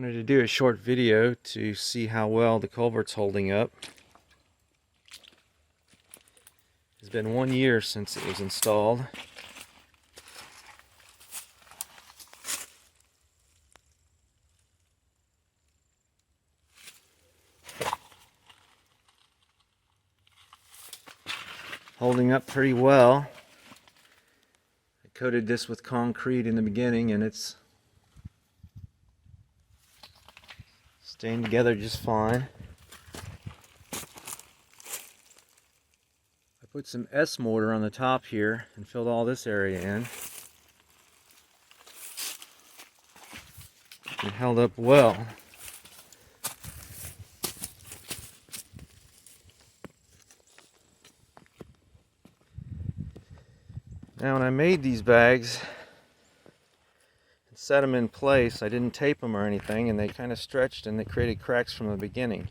Wanted to do a short video to see how well the culvert's holding up. It's been 1 year since it was installed. Holding up pretty well. I coated this with concrete in the beginning and it's staying together just fine. I put some S mortar on the top here and filled all this area in. It held up well. Now when I made these bags and set them in place, I didn't tape them or anything, and they kind of stretched and they created cracks from the beginning.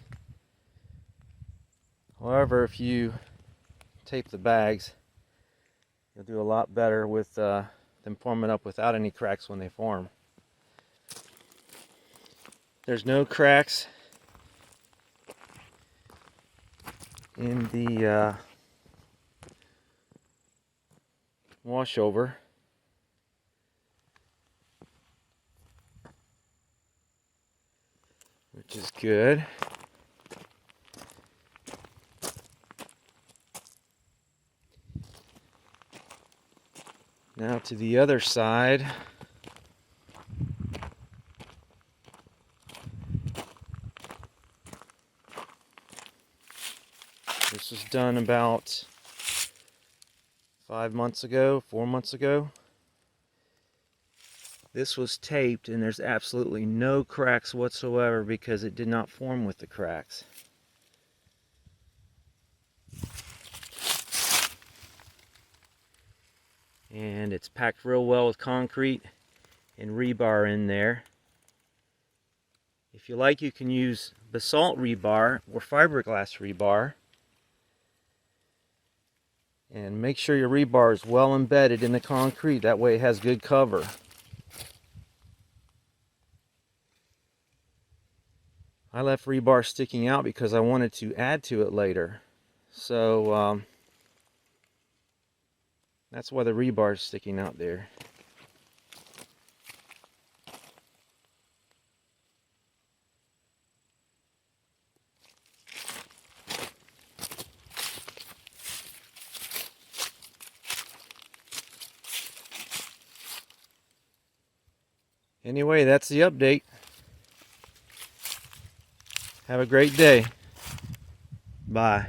However, if you tape the bags, you'll do a lot better with them forming up without any cracks when they form. There's no cracks in the washover. Which is good. Now to the other side. This was done about 4 months ago. This was taped and there's absolutely no cracks whatsoever because it did not form with the cracks. And it's packed real well with concrete and rebar in there. If you like, you can use basalt rebar or fiberglass rebar. And make sure your rebar is well embedded in the concrete, that way it has good cover. I left rebar sticking out because I wanted to add to it later. So that's why the rebar is sticking out there. Anyway, that's the update. Have a great day. Bye.